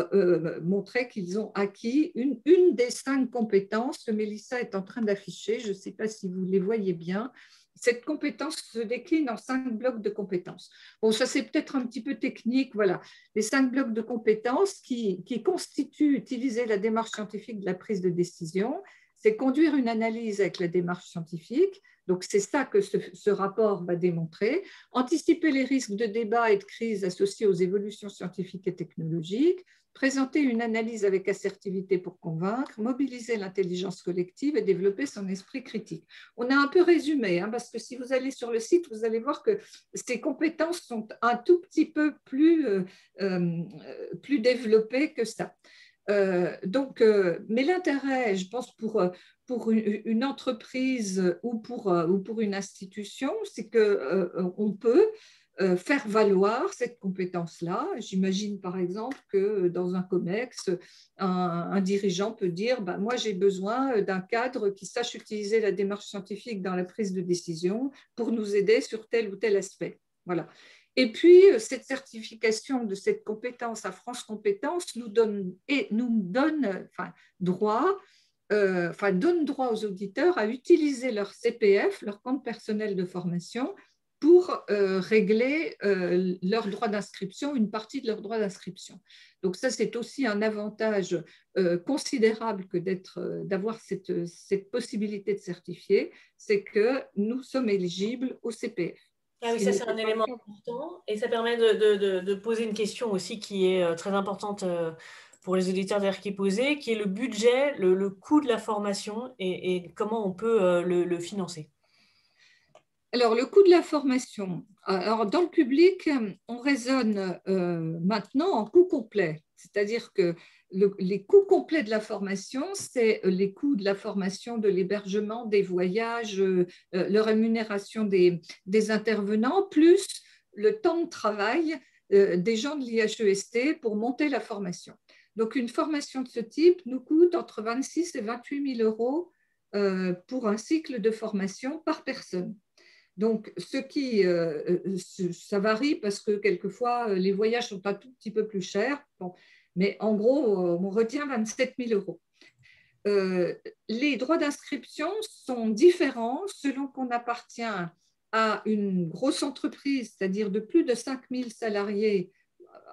montrer qu'ils ont acquis une des 5 compétences que Mélissa est en train d'afficher. Je ne sais pas si vous les voyez bien. Cette compétence se décline en 5 blocs de compétences. Bon, ça c'est peut-être un petit peu technique, voilà. Les 5 blocs de compétences qui constituent utiliser la démarche scientifique de la prise de décision, c'est conduire une analyse avec la démarche scientifique. Donc, c'est ça que ce rapport va démontrer. Anticiper les risques de débat et de crise associés aux évolutions scientifiques et technologiques. Présenter une analyse avec assertivité pour convaincre. Mobiliser l'intelligence collective et développer son esprit critique. On a un peu résumé, hein, parce que si vous allez sur le site, vous allez voir que ces compétences sont un tout petit peu plus développées que ça. Mais l'intérêt, je pense, pour une entreprise ou pour une institution, c'est qu'on peut faire valoir cette compétence-là. J'imagine par exemple que dans un COMEX, un dirigeant peut dire « moi j'ai besoin d'un cadre qui sache utiliser la démarche scientifique dans la prise de décision pour nous aider sur tel ou tel aspect ». Voilà. Et puis, cette certification de cette compétence à France Compétences donne droit aux auditeurs à utiliser leur CPF, leur compte personnel de formation, pour régler leur droit d'inscription, une partie de leur droit d'inscription. Donc ça, c'est aussi un avantage considérable que d'avoir cette possibilité de certifier, c'est que nous sommes éligibles au CPF. Ah oui, ça c'est un élément important et ça permet de poser une question aussi qui est très importante pour les auditeurs d'ailleurs qui est posée, qui est le budget, le coût de la formation et comment on peut le financer. Alors, le coût de la formation. Alors, dans le public, on raisonne maintenant en coût complet, c'est-à-dire que les coûts complets de la formation, c'est les coûts de la formation, de l'hébergement, des voyages, la rémunération des intervenants, plus le temps de travail des gens de l'IHEST pour monter la formation. Donc, une formation de ce type nous coûte entre 26 et 28 000 euros pour un cycle de formation par personne. Donc, ça varie parce que quelquefois, les voyages sont un tout petit peu plus chers. Bon, mais en gros, on retient 27 000 euros. Les droits d'inscription sont différents selon qu'on appartient à une grosse entreprise, c'est-à-dire de plus de 5 000 salariés,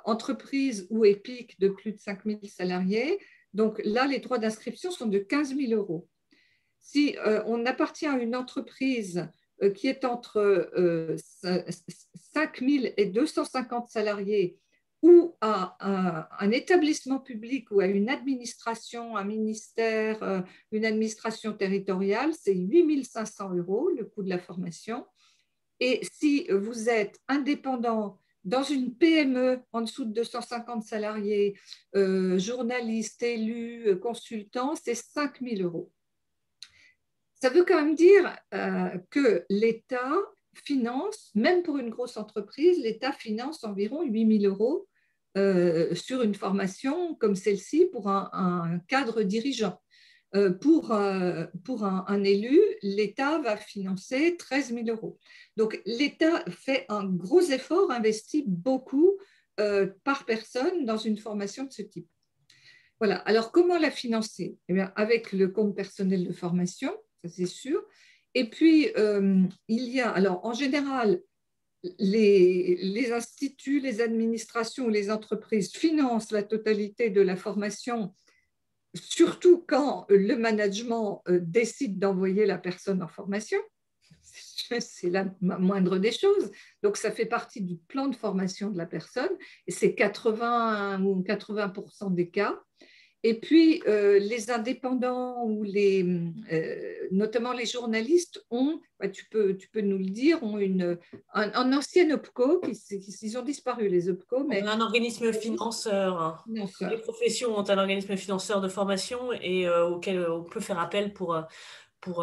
entreprise ou EPIC de plus de 5 000 salariés. Donc là, les droits d'inscription sont de 15 000 euros. Si on appartient à une entreprise qui est entre 5 000 et 250 salariés, ou à un établissement public ou à une administration, un ministère, une administration territoriale, c'est 8 500 euros le coût de la formation. Et si vous êtes indépendant dans une PME en dessous de 250 salariés, journaliste, élu, consultant, c'est 5 000 euros. Ça veut quand même dire que l'État finance, même pour une grosse entreprise, l'État finance environ 8 000 euros sur une formation comme celle-ci pour un cadre dirigeant. Pour un élu, l'État va financer 13 000 euros. Donc, l'État fait un gros effort, investit beaucoup par personne dans une formation de ce type. Voilà. Alors, comment la financer? Eh bien, avec le compte personnel de formation, ça c'est sûr. Et puis, il y a, alors en général, les instituts, les administrations, les entreprises financent la totalité de la formation, surtout quand le management décide d'envoyer la personne en formation. C'est la moindre des choses. Donc, ça fait partie du plan de formation de la personne et c'est 80 ou 80% des cas. Et puis, les indépendants ou notamment les journalistes ont, tu peux nous le dire, ont un ancien OPCO, ils ont disparu les OPCO. Mais on a un organisme financeur. Les professions ont un organisme financeur de formation et auquel on peut faire appel pour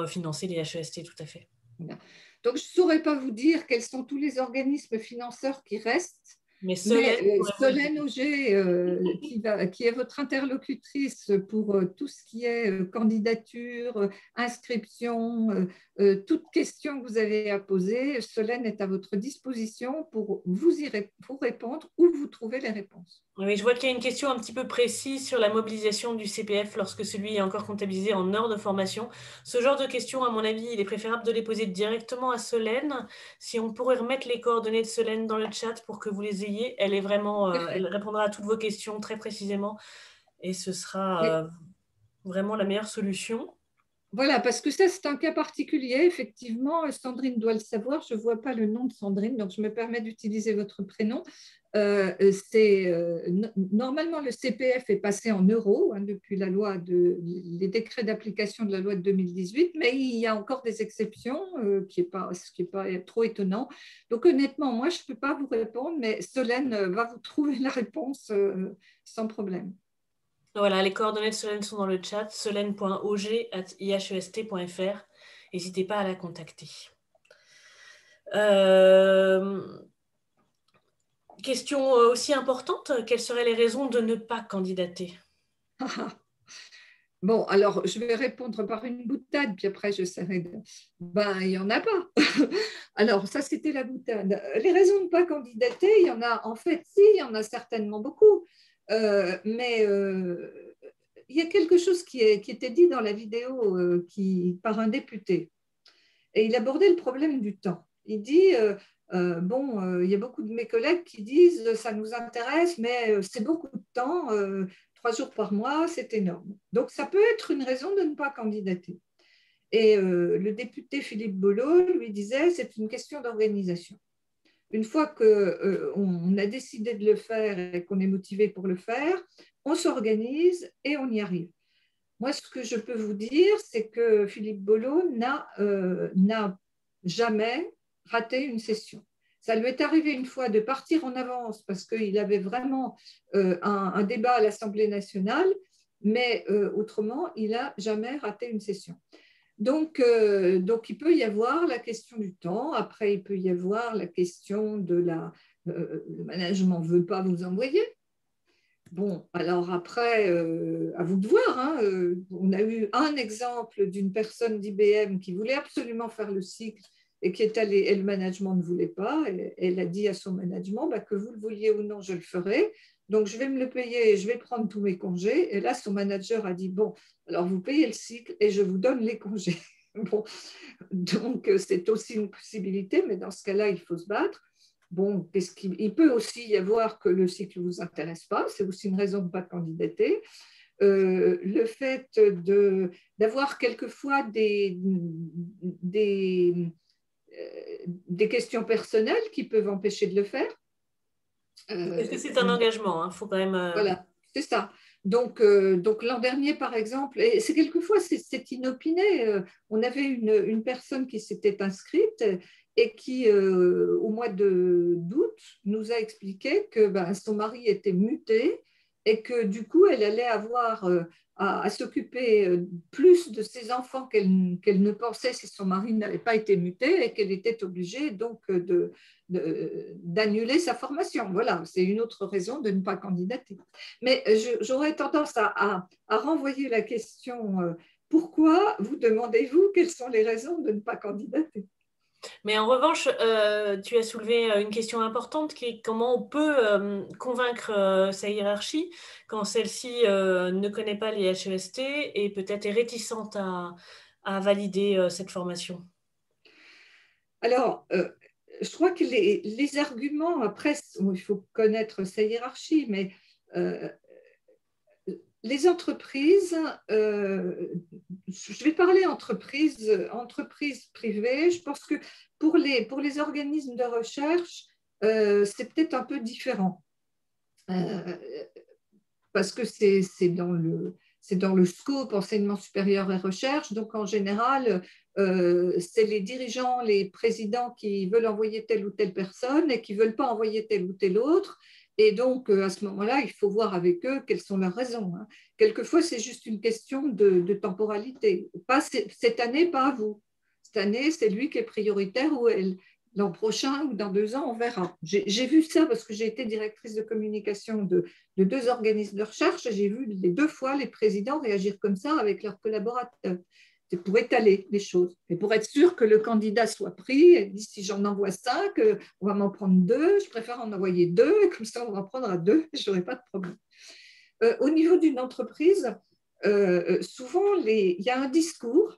financer les HEST, tout à fait. Donc, je ne saurais pas vous dire quels sont tous les organismes financeurs qui restent. Mais Solène Auger, qui est votre interlocutrice pour tout ce qui est candidature, inscription, toute question que vous avez à poser, Solène est à votre disposition pour vous répondre ou vous trouver les réponses. Oui, je vois qu'il y a une question un petit peu précise sur la mobilisation du CPF lorsque celui est encore comptabilisé en heures de formation. Ce genre de questions, à mon avis, il est préférable de les poser directement à Solène. Si on pourrait remettre les coordonnées de Solène dans le chat pour que vous les ayez, elle répondra à toutes vos questions très précisément et ce sera vraiment la meilleure solution. Voilà, parce que ça, c'est un cas particulier. Effectivement, Sandrine doit le savoir. Je ne vois pas le nom de Sandrine, donc je me permets d'utiliser votre prénom. Normalement, le CPF est passé en euros depuis les décrets d'application de la loi de 2018, mais il y a encore des exceptions, ce qui n'est pas trop étonnant. Donc, honnêtement, moi, je ne peux pas vous répondre, mais Solène va vous trouver la réponse sans problème. Voilà, les coordonnées de Solène sont dans le chat, solène.auger@ihest.fr. N'hésitez pas à la contacter. Question aussi importante, quelles seraient les raisons de ne pas candidater? Bon, alors je vais répondre par une boutade, puis après j'essaierai de... Ben, il n'y en a pas. Alors, ça c'était la boutade. Les raisons de ne pas candidater, il y en a, en fait, si, il y en a certainement beaucoup. Mais il y a quelque chose qui était dit dans la vidéo par un député. Et il abordait le problème du temps. Il dit, il y a beaucoup de mes collègues qui disent, ça nous intéresse, mais c'est beaucoup de temps, 3 jours par mois, c'est énorme. Donc, ça peut être une raison de ne pas candidater. Et le député Philippe Bolo lui disait, c'est une question d'organisation. Une fois qu'on a décidé de le faire et qu'on est motivé pour le faire, on s'organise et on y arrive. Moi, ce que je peux vous dire, c'est que Philippe Bolo n'a jamais raté une session. Ça lui est arrivé une fois de partir en avance parce qu'il avait vraiment un débat à l'Assemblée nationale, mais autrement, il n'a jamais raté une session. Donc, il peut y avoir la question du temps. Après, il peut y avoir la question de le management ne veut pas vous envoyer. Bon, alors après, à vous de voir. Hein, on a eu un exemple d'une personne d'IBM qui voulait absolument faire le cycle et qui est allée, et le management ne voulait pas, elle a dit à son management que vous le vouliez ou non, je le ferai. Donc, je vais me le payer, je vais prendre tous mes congés. Et là, son manager a dit, bon, alors vous payez le cycle et je vous donne les congés. Bon, donc, c'est aussi une possibilité, mais dans ce cas-là, il faut se battre. Bon, il peut aussi y avoir que le cycle ne vous intéresse pas, c'est aussi une raison de ne pas candidater. Le fait d'avoir quelquefois des questions personnelles qui peuvent empêcher de le faire. Est-ce que c'est un engagement, faut quand même… Voilà, c'est ça. Donc l'an dernier, par exemple, et c'est quelquefois c'est inopiné. On avait une personne qui s'était inscrite et qui, au mois d'août, nous a expliqué que son mari était muté et que du coup, elle allait avoir à s'occuper plus de ses enfants qu'elle ne pensait si son mari n'avait pas été muté et qu'elle était obligée donc d'annuler sa formation. Voilà, c'est une autre raison de ne pas candidater. Mais j'aurais tendance à renvoyer la question pourquoi vous demandez-vous quelles sont les raisons de ne pas candidater? Mais en revanche, tu as soulevé une question importante qui est comment on peut convaincre sa hiérarchie quand celle-ci ne connaît pas les HEST et peut-être est réticente à valider cette formation. Alors, je crois que les arguments, après, il faut connaître sa hiérarchie, mais les entreprises, je vais parler entreprises privées, je pense que pour les organismes de recherche, c'est peut-être un peu différent, parce que c'est dans le scope enseignement supérieur et recherche, donc en général, c'est les dirigeants, les présidents qui veulent envoyer telle ou telle personne et qui ne veulent pas envoyer telle ou telle autre. Et donc, à ce moment-là, il faut voir avec eux quelles sont leurs raisons. Quelquefois, c'est juste une question de temporalité. Pas cette année, pas à vous. Cette année, c'est lui qui est prioritaire ou elle. L'an prochain ou dans 2 ans, on verra. J'ai vu ça parce que j'ai été directrice de communication de 2 organismes de recherche. J'ai vu les 2 fois les présidents réagir comme ça avec leurs collaborateurs. C'est pour étaler les choses et pour être sûr que le candidat soit pris. Et dit, si j'en envoie 5, on va m'en prendre 2. Je préfère en envoyer 2 et comme ça, on va prendre à 2 et je n'aurai pas de problème. Au niveau d'une entreprise, souvent, il y a un discours.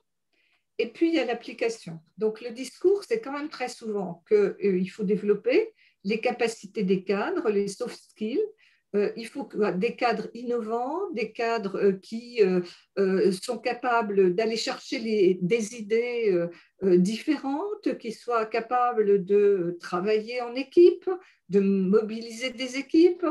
Et puis, il y a l'application. Donc, le discours, c'est quand même très souvent qu'il faut développer les capacités des cadres, les soft skills. Il faut des cadres innovants, des cadres qui sont capables d'aller chercher des idées différentes, qui soient capables de travailler en équipe, de mobiliser des équipes,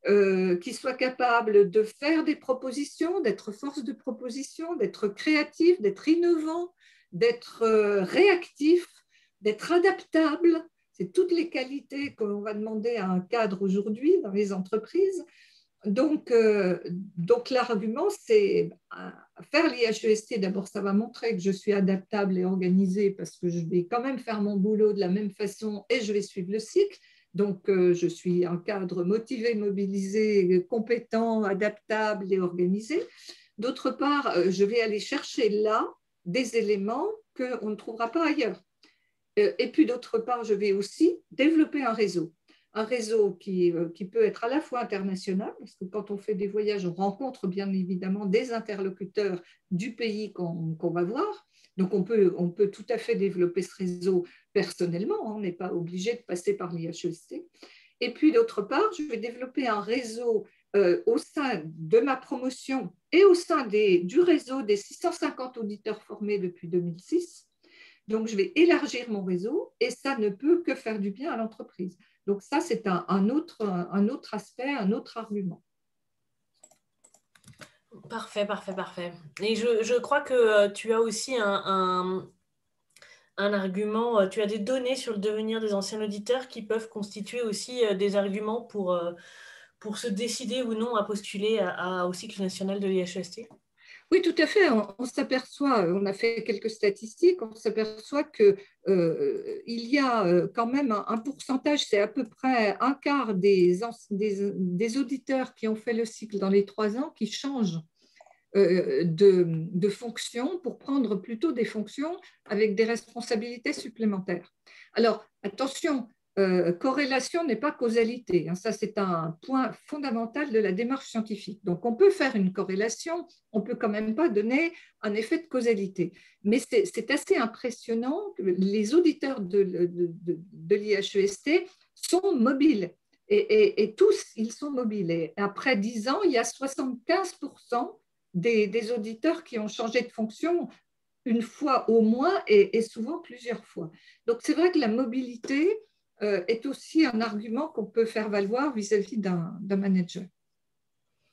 qui soient capables de faire des propositions, d'être force de proposition, d'être créatifs, d'être innovants, d'être réactif, d'être adaptable. C'est toutes les qualités qu'on va demander à un cadre aujourd'hui dans les entreprises. Donc l'argument, c'est faire l'IHEST. D'abord, ça va montrer que je suis adaptable et organisée parce que je vais quand même faire mon boulot de la même façon et je vais suivre le cycle. Donc, je suis un cadre motivé, mobilisé, compétent, adaptable et organisé. D'autre part, je vais aller chercher là des éléments qu'on ne trouvera pas ailleurs. Et puis d'autre part, je vais aussi développer un réseau qui peut être à la fois international, parce que quand on fait des voyages, on rencontre bien évidemment des interlocuteurs du pays qu'on va voir. Donc on peut tout à fait développer ce réseau personnellement, on n'est pas obligé de passer par l'IHEST. Et puis d'autre part, je vais développer un réseau au sein de ma promotion et au sein du réseau des 650 auditeurs formés depuis 2006. Donc, je vais élargir mon réseau et ça ne peut que faire du bien à l'entreprise. Donc, ça, c'est un autre aspect, un autre argument. Parfait. Et je crois que tu as aussi un argument, tu as des données sur le devenir des anciens auditeurs qui peuvent constituer aussi des arguments pour se décider ou non à postuler au cycle national de l'IHEST. Oui, tout à fait. On s'aperçoit, on a fait quelques statistiques, on s'aperçoit qu'il y a quand même un pourcentage, c'est à peu près un quart des auditeurs qui ont fait le cycle dans les 3 ans qui changent de fonctions pour prendre plutôt des fonctions avec des responsabilités supplémentaires. Alors, attention, corrélation n'est pas causalité. Hein, ça, c'est un point fondamental de la démarche scientifique. Donc, on peut faire une corrélation, on ne peut quand même pas donner un effet de causalité. Mais c'est assez impressionnant que les auditeurs de l'IHEST sont mobiles. Et tous, ils sont mobiles. Et après 10 ans, il y a 75% des auditeurs qui ont changé de fonction une fois au moins et souvent plusieurs fois. Donc, c'est vrai que la mobilité est aussi un argument qu'on peut faire valoir vis-à-vis d'un manager.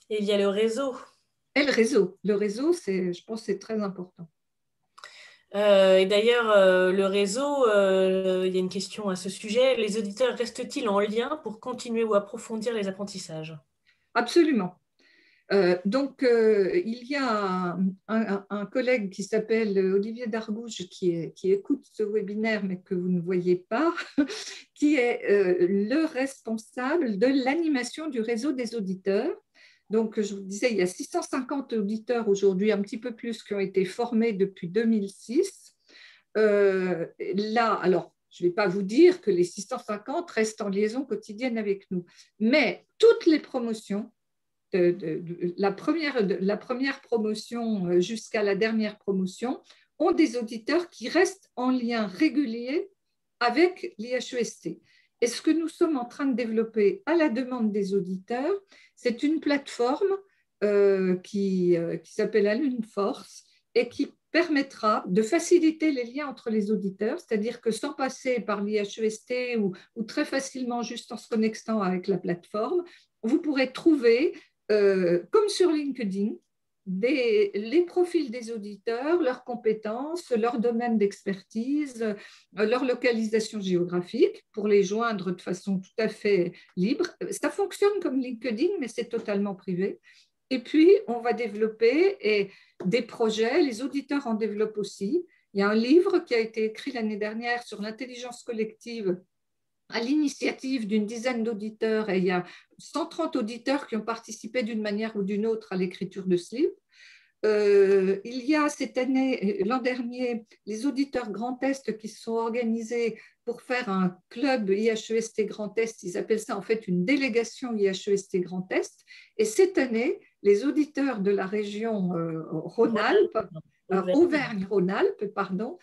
Et il y a le réseau. Et le réseau, je pense, c'est très important. Et d'ailleurs, le réseau, il y a une question à ce sujet. Les auditeurs restent-ils en lien pour continuer ou approfondir les apprentissages? Absolument. Donc, il y a un collègue qui s'appelle Olivier Dargouche qui écoute ce webinaire, mais que vous ne voyez pas, qui est le responsable de l'animation du réseau des auditeurs. Donc, je vous disais, il y a 650 auditeurs aujourd'hui, un petit peu plus, qui ont été formés depuis 2006. Là, alors, je ne vais pas vous dire que les 650 restent en liaison quotidienne avec nous, mais toutes les promotions, la première promotion jusqu'à la dernière promotion, ont des auditeurs qui restent en lien régulier avec l'IHEST. Et ce que nous sommes en train de développer à la demande des auditeurs, c'est une plateforme qui s'appelle AluneForce et qui permettra de faciliter les liens entre les auditeurs, c'est-à-dire que sans passer par l'IHEST ou très facilement juste en se connectant avec la plateforme, vous pourrez trouver, comme sur LinkedIn, les profils des auditeurs, leurs compétences, leur domaine d'expertise, leur localisation géographique pour les joindre de façon tout à fait libre. Ça fonctionne comme LinkedIn, mais c'est totalement privé. Et puis, on va développer des projets, les auditeurs en développent aussi. Il y a un livre qui a été écrit l'année dernière sur l'intelligence collective à l'initiative d'une dizaine d'auditeurs, et il y a 130 auditeurs qui ont participé d'une manière ou d'une autre à l'écriture de ce livre. Il y a cette année, l'an dernier, les auditeurs Grand Est qui se sont organisés pour faire un club IHEST Grand Est. Ils appellent ça en fait une délégation IHEST Grand Est. Et cette année, les auditeurs de la région Rhône-Alpes, Auvergne-Rhône-Alpes, pardon,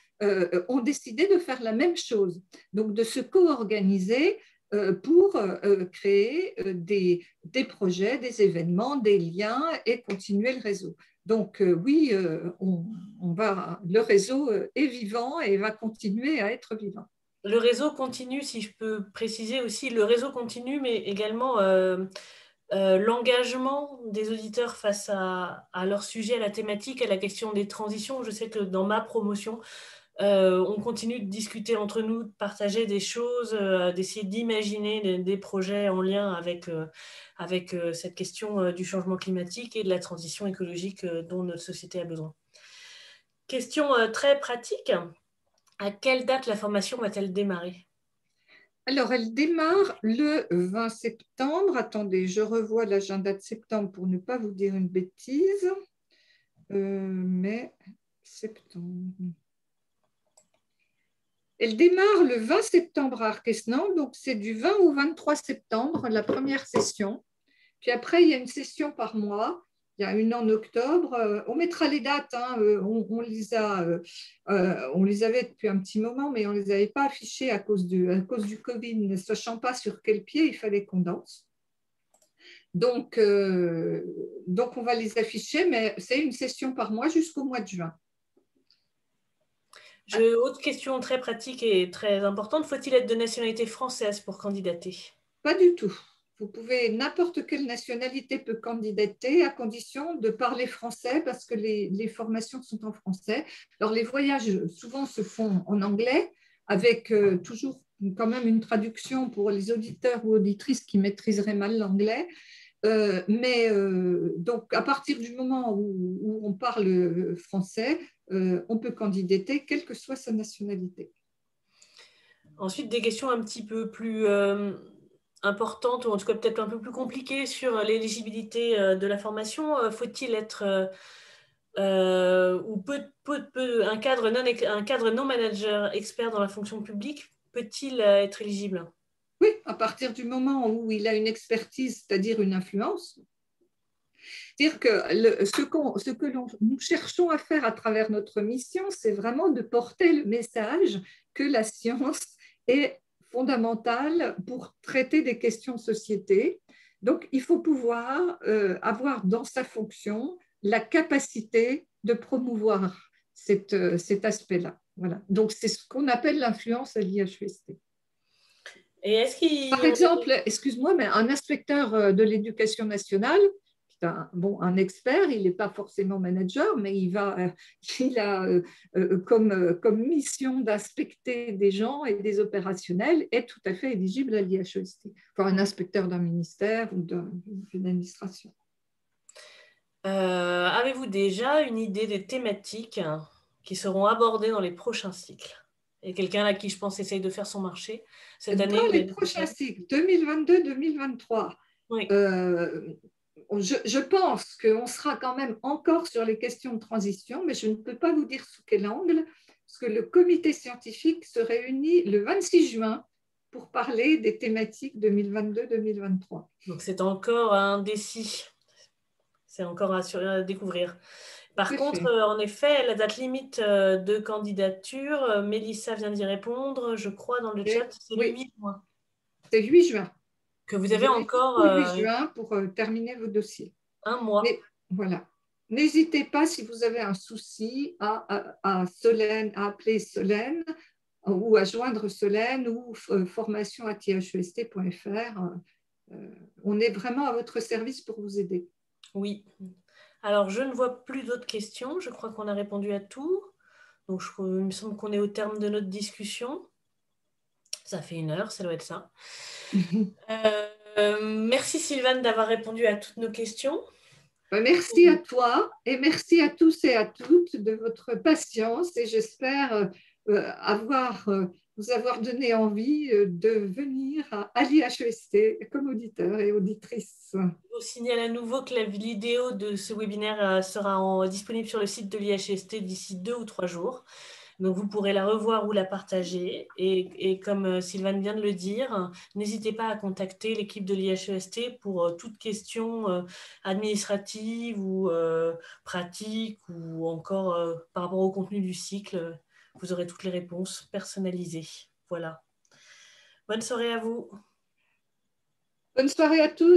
ont décidé de faire la même chose, donc de se co-organiser pour créer des projets, des événements, des liens et continuer le réseau. Donc oui, le réseau est vivant et va continuer à être vivant. Le réseau continue, si je peux préciser aussi, le réseau continue, mais également l'engagement des auditeurs face à leur sujet, à la thématique, à la question des transitions. Je sais que dans ma promotion, on continue de discuter entre nous, de partager des choses, d'essayer d'imaginer des projets en lien avec cette question du changement climatique et de la transition écologique dont notre société a besoin. Question très pratique. À quelle date la formation va-t-elle démarrer ? Alors, elle démarre le 20 septembre. Attendez, je revois l'agenda de septembre pour ne pas vous dire une bêtise. Septembre. Elle démarre le 20 septembre à Arquesnan, donc c'est du 20 au 23 septembre, la première session. Puis après, il y a une session par mois. Il y a une en octobre. On mettra les dates, hein. On les avait depuis un petit moment, mais on ne les avait pas affichées à cause du Covid, ne sachant pas sur quel pied il fallait qu'on danse. Donc, on va les afficher, mais c'est une session par mois jusqu'au mois de juin. Autre question très pratique et très importante, faut-il être de nationalité française pour candidater ? Pas du tout. Vous pouvez, n'importe quelle nationalité peut candidater à condition de parler français parce que les formations sont en français. Alors, les voyages souvent se font en anglais avec toujours quand même une traduction pour les auditeurs ou auditrices qui maîtriseraient mal l'anglais. Donc, à partir du moment où on parle français, on peut candidater, quelle que soit sa nationalité. Ensuite, des questions un petit peu plus importantes, ou en tout cas peut-être un peu plus compliquées sur l'éligibilité de la formation. Faut-il être ou un cadre non manager expert dans la fonction publique peut-il être éligible? Oui, à partir du moment où il a une expertise, c'est-à-dire une influence. C'est-à-dire que ce que nous cherchons à faire à travers notre mission, c'est vraiment de porter le message que la science est fondamentale pour traiter des questions de société. Donc, il faut pouvoir avoir dans sa fonction la capacité de promouvoir cet aspect-là. Voilà. Donc, c'est ce qu'on appelle l'influence à l'IHEST. Et est-ce qu'il... Par exemple, excuse-moi, mais un inspecteur de l'éducation nationale, un expert, il n'est pas forcément manager, mais il a comme mission d'inspecter des gens et des opérationnels, est tout à fait éligible à l'IHEST. Enfin, un inspecteur d'un ministère ou d'une administration. Avez-vous déjà une idée des thématiques qui seront abordées dans les prochains cycles? Il y a quelqu'un à qui je pense essaye de faire son marché cette année. Dans les prochains cycles, 2022-2023, oui. Je pense qu'on sera quand même encore sur les questions de transition, mais je ne peux pas vous dire sous quel angle, parce que le comité scientifique se réunit le 26 juin pour parler des thématiques 2022-2023. Donc c'est encore indécis, c'est encore à découvrir. Par contre, en effet, la date limite de candidature, Mélissa vient d'y répondre, je crois, dans le chat, c'est le 8 juin. C'est 8 juin. Que vous avez encore... 8 juin pour terminer vos dossiers. Un mois. Mais, voilà. N'hésitez pas, si vous avez un souci, à Solène, à appeler Solène ou à joindre Solène ou formation@ihest.fr. On est vraiment à votre service pour vous aider. Oui. Alors, je ne vois plus d'autres questions. Je crois qu'on a répondu à tout. Donc, il me semble qu'on est au terme de notre discussion. Ça fait 1 heure, ça doit être ça. Merci Sylvane d'avoir répondu à toutes nos questions. Merci à toi et merci à tous et à toutes de votre patience et j'espère vous avoir donné envie de venir à l'IHEST comme auditeur et auditrice. Je vous signale à nouveau que la vidéo de ce webinaire sera disponible sur le site de l'IHEST d'ici 2 ou 3 jours. Donc, vous pourrez la revoir ou la partager. Et comme Sylvane vient de le dire, n'hésitez pas à contacter l'équipe de l'IHEST pour toute question administrative ou pratique ou encore par rapport au contenu du cycle. Vous aurez toutes les réponses personnalisées. Voilà. Bonne soirée à vous. Bonne soirée à tous.